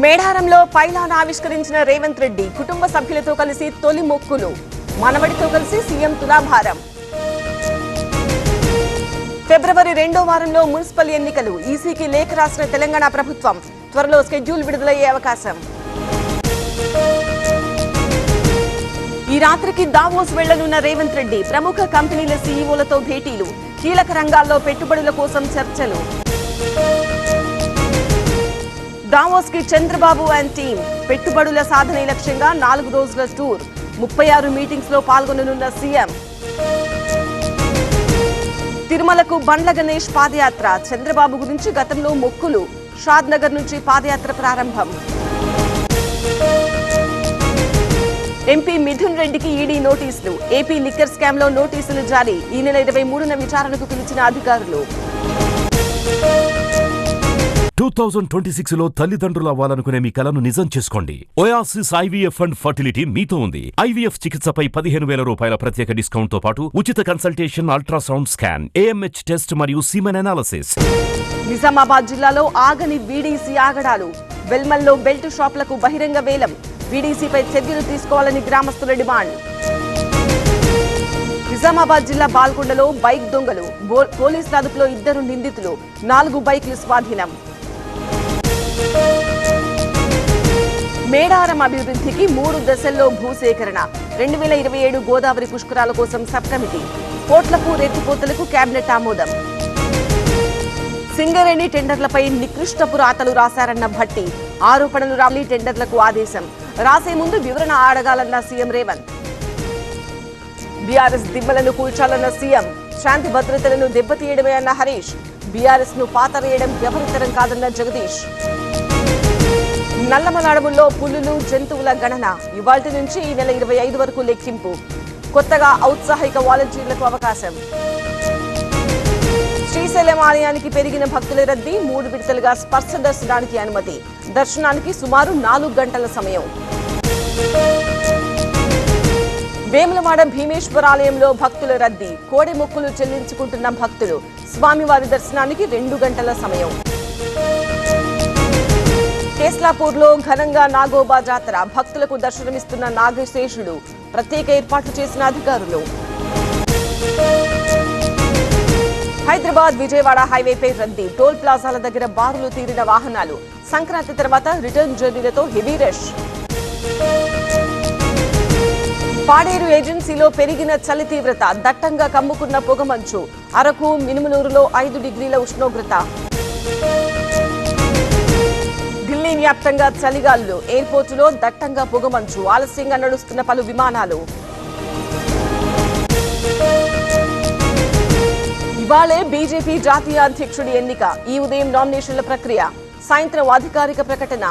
మేడారంలో పైలాన్ ఆవిష్కరించిన రేవంత్ రెడ్డి కుటుంబ సభ్యులతో కలిసి తొలి మొక్కులు, మనవడితో కలిసి సీఎం తులాభారం. ఫిబ్రవరి 2వ వారంలో మున్సిపల్ ఎన్నికలు, ఈసీకి లేఖ రాసిన తెలంగాణ ప్రభుత్వం. త్వరలో షెడ్యూల్ విడుదలయ్యే అవకాశం. ఈ రాత్రికి దావోస్ వెళ్లనున్న రేవంత్ రెడ్డి ప్రముఖ కంపెనీల సీఈఓలతో భేటీలు, కీలక రంగాల్లో పెట్టుబడుల కోసం చర్చలు. దావోస్ కి చంద్రబాబు అండ్ టీం, పెట్టుబడుల సాధనే లక్ష్యంగా 4 రోజుల టూర్, 36 మీటింగ్స్ లో పాల్గొననున్న సీఎం. తిరుమలకు బండ్ల గణేష్ పాదయాత్ర, చంద్రబాబు గురించి గతంలో మొక్కులు, షాద్ నగర్ నుంచి పాదయాత్ర ప్రారంభం. ఎంపీ మిథున్ రెడ్డికి ఈడీ నోటీసులు, ఏపీ లిక్కర్ స్కామ్ లో నోటీసులు జారీ, ఈ నెల 23న విచారణకు పిలిచిన అధికారులు. 2026లో తల్లిదండ్రులు అవ్వాలనుకునే మీ కలను నిజం చేసుకోండి. ఓయాసిస్ ఐవీఎఫ్ అండ్ ఫర్టిలిటీ మీతో ఉంది. ఐవీఎఫ్ చికిత్సపై 15,000 రూపాయల ప్రత్యేక డిస్కౌంట్ తో పాటు ఉచిత consultation, ultrasound scan, AMH test మరియు సీమెన్ అనాలిసిస్. నిజామాబాద్ జిల్లాలో ఆగని వీడీసీ ఆగడాలు, వెల్మల్లో బెల్ట్ షాపులకు బహిరంగ వేలం, వీడీసీపై చర్యలు తీసుకోవాలని గ్రామస్తుల డిమాండ్. నిజామాబాద్ జిల్లా బాల్కొండలో బైక్ దొంగలు, పోలీసుల అదుపులో 2 నిందితులు, 4 బైక్లు స్వాధీనం. మేడారం అభివృద్ధికి 3 దశల్లో భూసేకరణ, 2027 గోదావరి పుష్కరాల కోసం సబ్ కమిటీ, కోట్లకు రెత్తిపోతలకు కేబినెట్ ఆమోదం. సింగరేణి టెండర్లపై నికృష్టపు రాతలు రాశారన్న భట్టి, ఆరోపణలు రాలి టెండర్లకు ఆదేశం, రాసే ముందు వివరణ అడగాలన్న సీఎం రేవంత్. బీఆర్ఎస్ దిమ్మలను కూల్చాలన్న సీఎం, శాంతి భద్రతలను దెబ్బతీయడమే అన్న హరీష్, బీఆర్ఎస్ ను పాతరేయడం ఎవరితరం కాదన్న జగదీష్. నల్లమల అడవుల్లో పులులు, జంతువుల గణన, ఇవాల్టి నుంచి ఈ నెల 25 వరకు లెక్కింపు, కొత్తగా ఔత్సాహిక వాలంటీర్లకు అవకాశం. శ్రీశైలం ఆలయానికి పెరిగిన భక్తుల రద్దీ, 3 విడతలుగా స్పర్శ దర్శనానికి అనుమతి, దర్శనానికి సుమారు 4 గంటల సమయం. వేములవాడ భీమేశ్వర ఆలయంలో భక్తుల రద్దీ, కోడె మొక్కులు చెల్లించుకుంటున్న భక్తులు, స్వామివారి దర్శనానికి 2 గంటల సమయం. కేస్లాపూర్లో ఘనంగా నాగోబా జాతర, భక్తులకు దర్శనమిస్తున్న నాగశేషుడు, ప్రత్యేక ఏర్పాట్లు చేసిన అధికారులు. హైదరాబాద్ విజయవాడ హైవేపై రద్దీ, టోల్ ప్లాజాల దగ్గర బారులు తీరిన వాహనాలు, సంక్రాంతి తర్వాత రిటర్న్ జర్నీలతో హెవీ రష్. పాడేరు ఏజెన్సీలో పెరిగిన చలి తీవ్రత, దట్టంగా కమ్ముకున్న పొగమంచు, అరకు, మినుములూరులో 5 డిగ్రీల ఉష్ణోగ్రత. ఢిల్లీ వ్యాప్తంగా చలిగాలులు, ఎయిర్పోర్టులో దట్టంగా పొగమంచు, ఆలస్యంగా నడుస్తున్న పలు విమానాలు. ఇవాళే బీజేపీ జాతీయ అధ్యక్షుడి ఎన్నిక, ఈ ఉదయం నామినేషన్ల ప్రక్రియ, సాయంత్రం అధికారిక ప్రకటన.